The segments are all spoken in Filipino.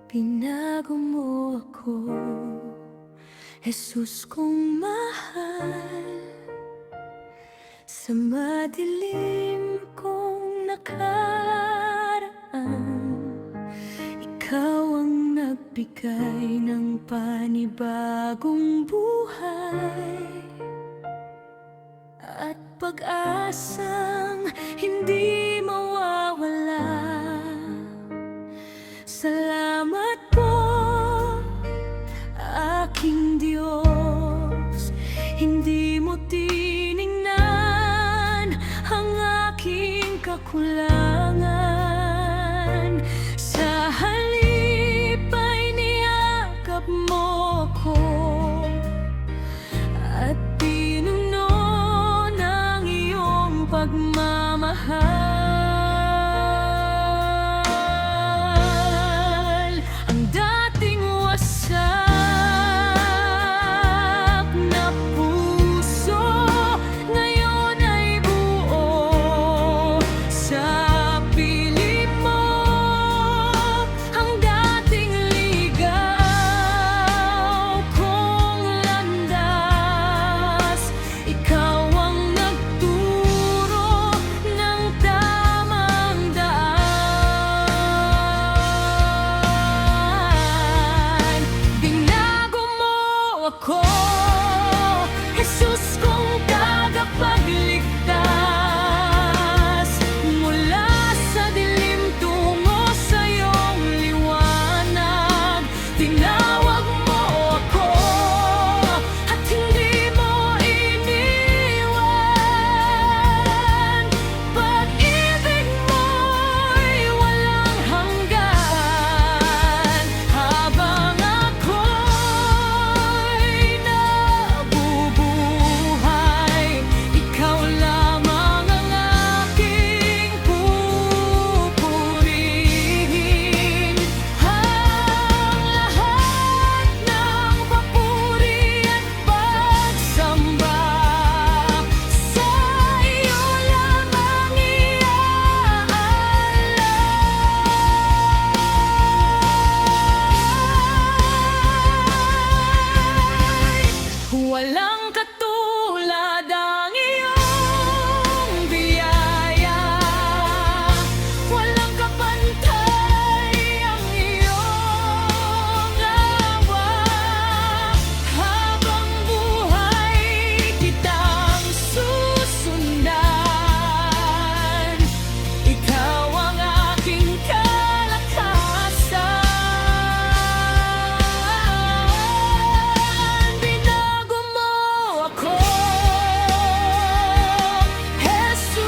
Binago mo ako, Jesus kong mahal. Sa madilim kong nakaraan, ikaw ang nagbigay ng panibagong buhay at pag-asang hindi mawawala. Salamat po, aking Diyos. Hindi mo tiningnan ang aking kakulangan. Sa halip ay niyakap mo ko at pinuno ng iyong pagmamahal. Jesus kong tagapagligtas, mula sa dilim tungo sa iyong liwanag. Tinawag mo ako at hindi mo iniwan. Pag-ibig mo'y walang hanggan. Habang ako'y nabubuhay, ikaw lamang ang aking pupurihin. Ang lahat ng papuri at pagsamba sa iyo lamang iaalay. Walang katulad ang iyong biyaya, walang kapantay ang iyong awa. Habang buhay kitang susundan, ikaw ang aking kalakasan. Binago mo ako, Jesus.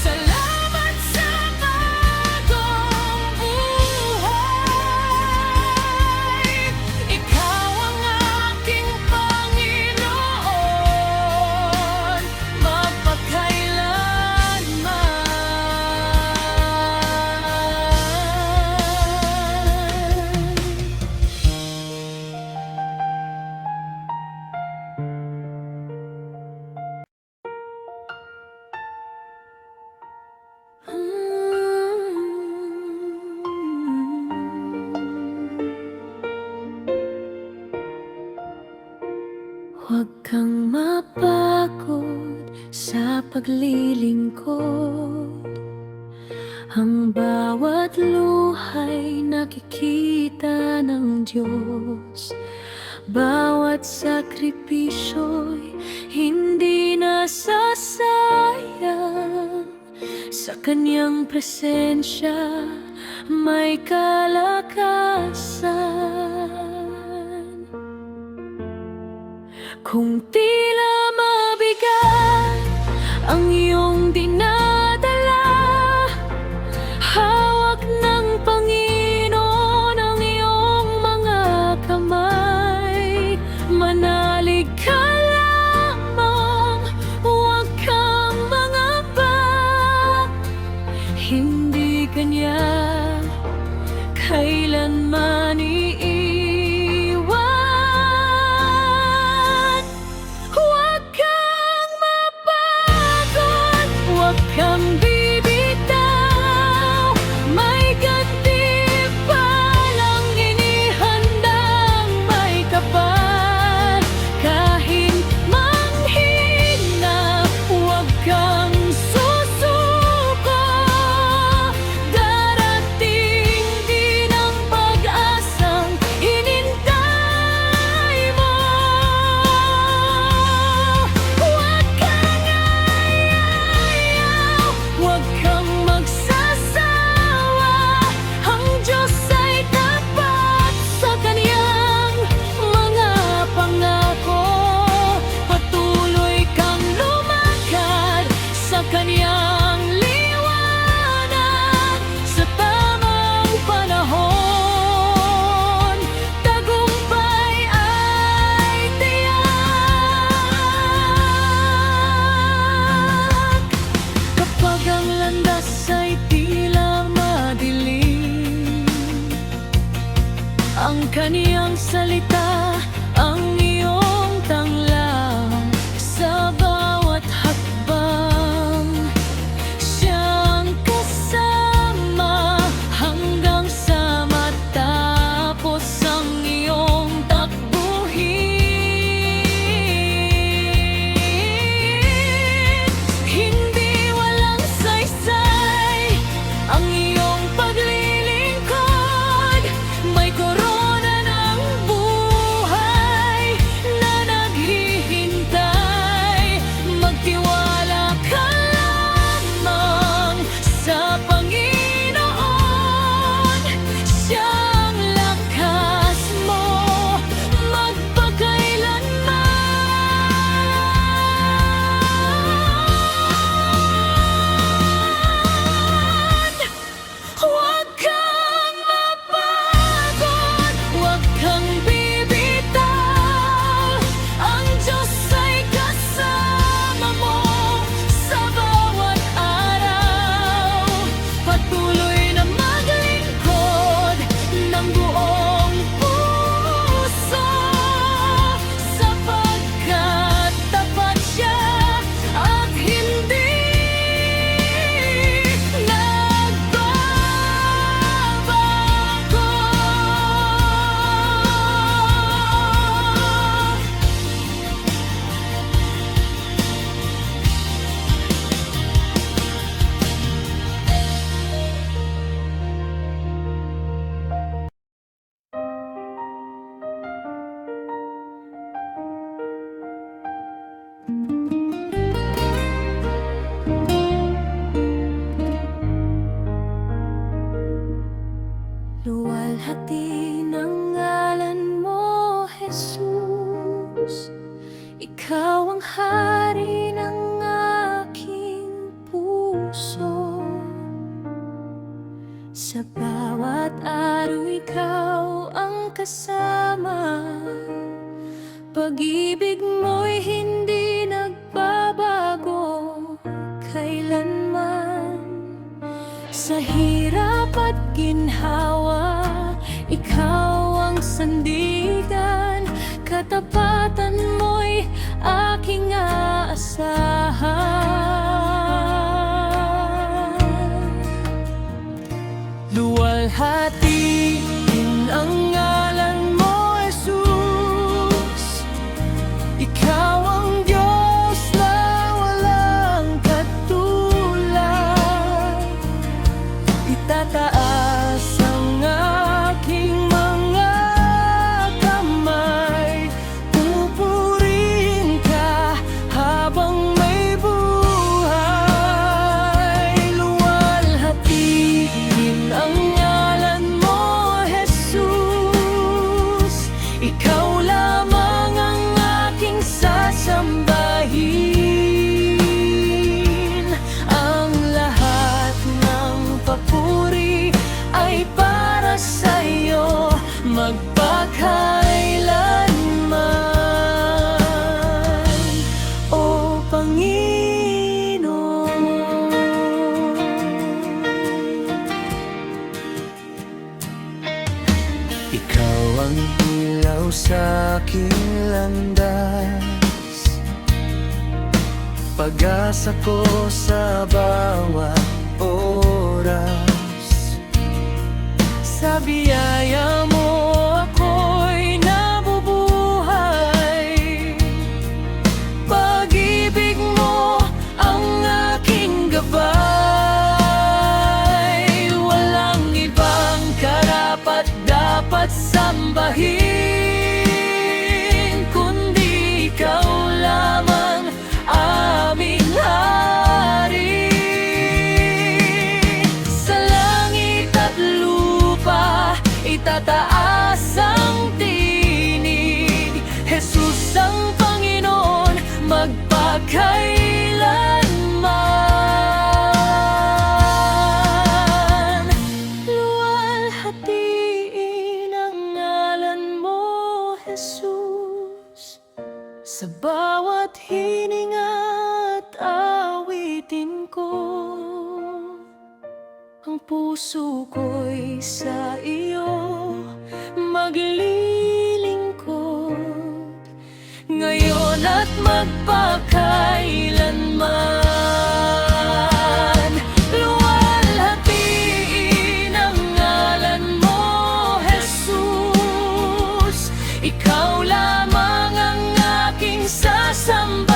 Salamat sa bagong buhay. Ikaw ang aking Panginoon, huwag kang mapagod sa paglilingkod. Ang bawat luha'y nakikita ng Diyos. Bawat sakripisyo'y hindi nasasayang. Sa Kanyang presensya may kalakasan. Kung tila mabigat ang iyong dinadala, hawak ng Panginoon ang iyong mga kamay. Manalig ka lamang, huwag kang mangamba. Hindi Kanya kailanman iiwan. Huwag kang mapagod, huwag kang bibitaw. Luwalhati ng ngalan mo, Jesus. Ikaw ang hari ng aking puso. Sa bawat araw ikaw ang kasama. Pag-ibig mo'y hindi nagbabago kailanman. Sa hirap at ginhawa, ikaw ang sandigan. Katapatan mo'y aking aasahan. Luwalhatiin ang ngalan mo, Jesus. Ikaw ang Diyos na walang katulad. Itataas ang aking mga kamay. Pupurihin ka habang may buhay. Luwalhatiin ang ngalan mo, Jesus. Ikaw lamang ang aking sasambahin. Ang lahat ng papuri ay para sa'yo, magpakailanman, O Panginoon. Ikaw ang ilaw sa aking landas, pag-asa ko sa bawat oras. Sa biyaya mo ako'y nabubuhay. Pag-ibig mo ang aking gabay. Walang ibang karapat-dapat sambahin, kundi ikaw lamang aming hari. Sa langit at lupa itataas ang tinig. Jesus ang Panginoon, magpakailanman. Luwalhatiin ang ngalan mo, Jesus. Sa bawat hininga at awitin ko, ang puso ko'y sa iyo maglilingkod, ngayon at magpakailanman. Luwalhatiin ang ngalan mo, Jesus. Ikaw lamang ang aking sasambahin.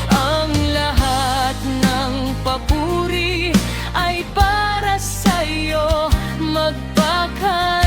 Ang lahat ng papuri ay para sa'yo, magpakailanman.